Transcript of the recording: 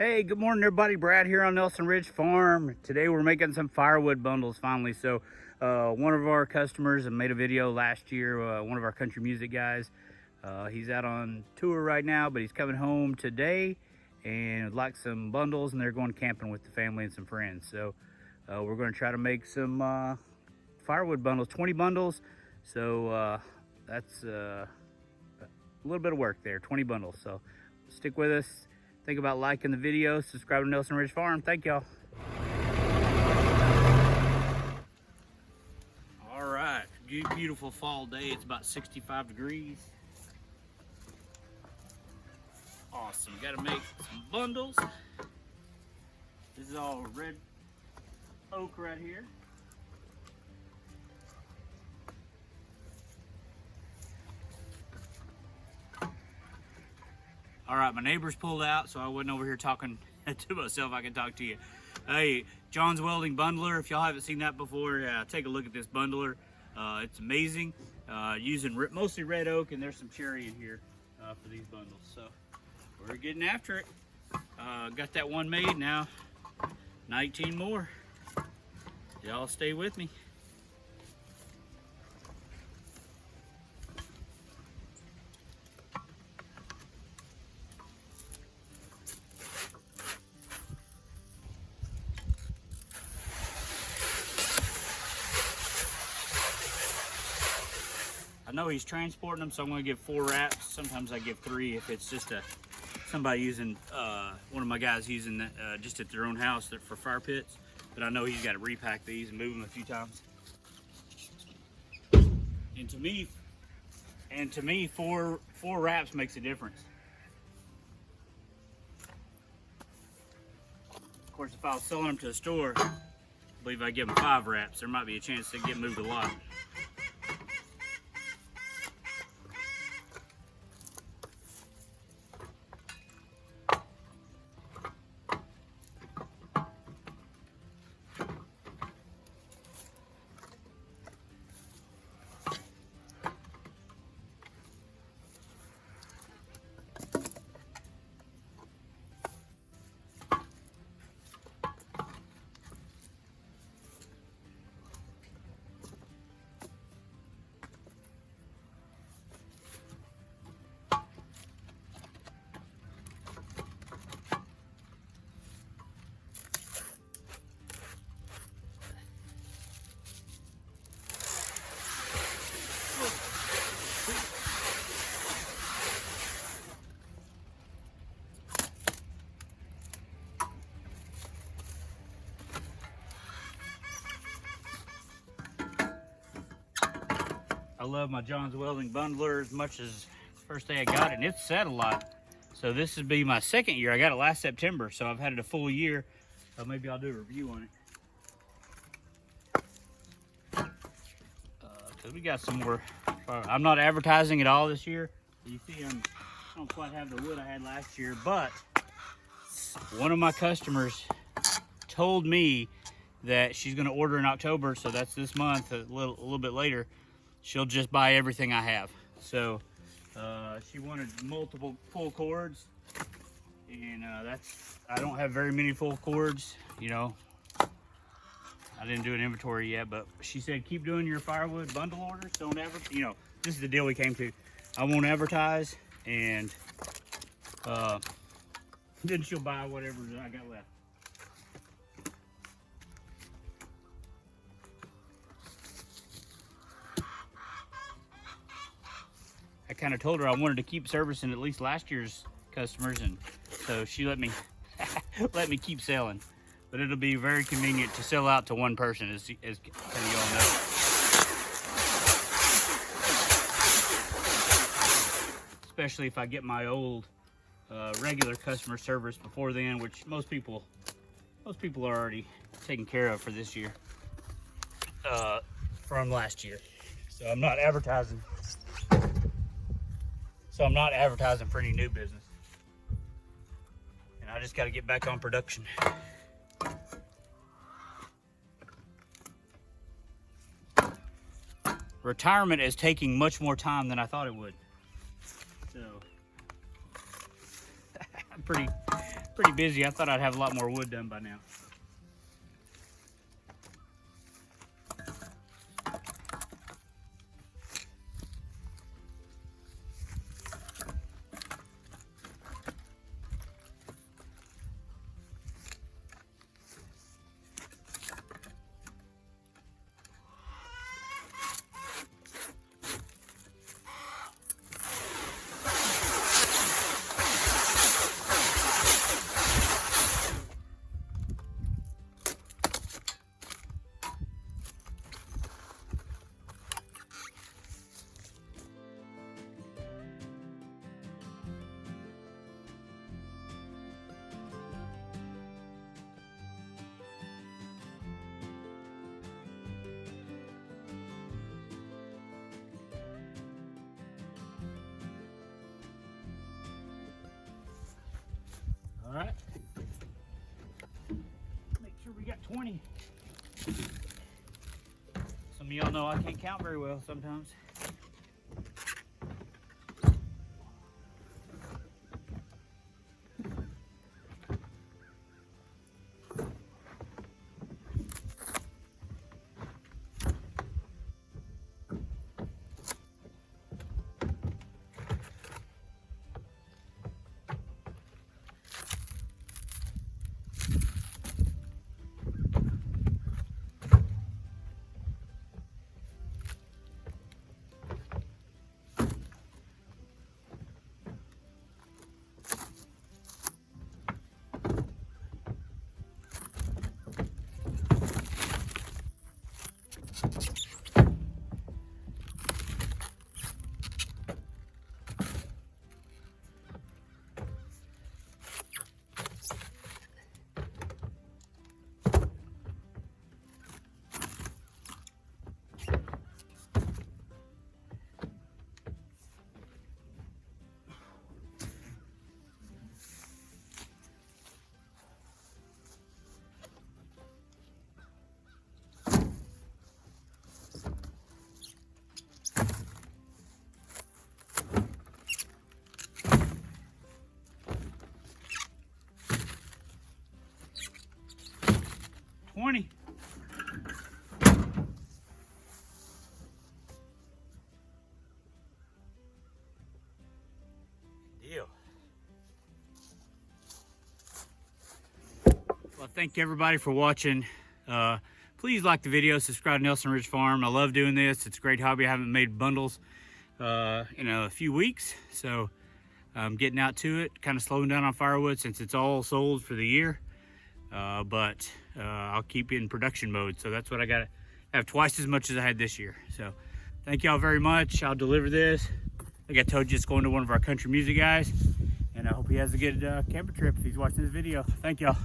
Hey, good morning everybody. Brad here on Nelson Ridge Farm. Today we're making some firewood bundles finally. So one of our customers made a video last year, one of our country music guys. He's out on tour right now, but he's coming home today and would like some bundles, and they're going camping with the family and some friends. So we're going to try to make some firewood bundles, 20 bundles. So that's a little bit of work there, 20 bundles. So stick with us. Think about liking the video, subscribe to Nelson Ridge Farm. Thank y'all. All right, beautiful fall day. It's about 65 degrees. Awesome, gotta make some bundles. This is all red oak right here. All right, my neighbors pulled out, so I wasn't over here talking to myself. I can talk to you. Hey, John's Welding bundler. If y'all haven't seen that before, yeah, take a look at this bundler. It's amazing. Using mostly red oak, and there's some cherry in here for these bundles. So we're getting after it. Got that one made now. 19 more. Y'all stay with me. I know he's transporting them, so I'm going to give 4 wraps. Sometimes I give 3 if it's just somebody using, one of my guys using that just at their own house for fire pits. But I know he's got to repack these and move them a few times. And to me, four wraps makes a difference. Of course, if I was selling them to a store, I believe I'd give them 5 wraps. There might be a chance to get moved a lot. I love my John's Welding bundler as much as the first day I got it, and it's set a lot. So this would be my 2nd year. I got it last September, so I've had it a full year. So maybe I'll do a review on it. Cause we got some more. I'm not advertising at all this year. You see, I don't quite have the wood I had last year, but one of my customers told me that she's going to order in October, so that's this month, a little bit later. She'll just buy everything I have. So she wanted multiple full cords, and I don't have very many full cords, you know. I didn't do an inventory yet, but she said keep doing your firewood bundle orders. Don't ever, you know, this is the deal we came to. I won't advertise, and then she'll buy whatever I got left. I kind of told her I wanted to keep servicing at least last year's customers, and so she let me let me keep selling. But it'll be very convenient to sell out to one person, as you all know. Especially if I get my old regular customer service before then, which most people are already taken care of for this year from last year. So I'm not advertising. So I'm not advertising for any new business. And I just got to get back on production. Retirement is taking much more time than I thought it would. So I'm pretty busy. I thought I'd have a lot more wood done by now. All right. Make sure we got 20. Some of y'all know I can't count very well sometimes. Deal. Well, thank you everybody for watching. Please like the video, subscribe to Nelson Ridge Farm. I love doing this. It's a great hobby. I haven't made bundles in a few weeks, so I'm getting out to it, kind of slowing down on firewood since it's all sold for the year. But I'll keep in production mode, so that's what I gotta have, twice as much as I had this year. So thank y'all very much. I'll deliver this. Like I told you, it's going to one of our country music guys, and I hope he has a good camper trip if he's watching this video. Thank y'all.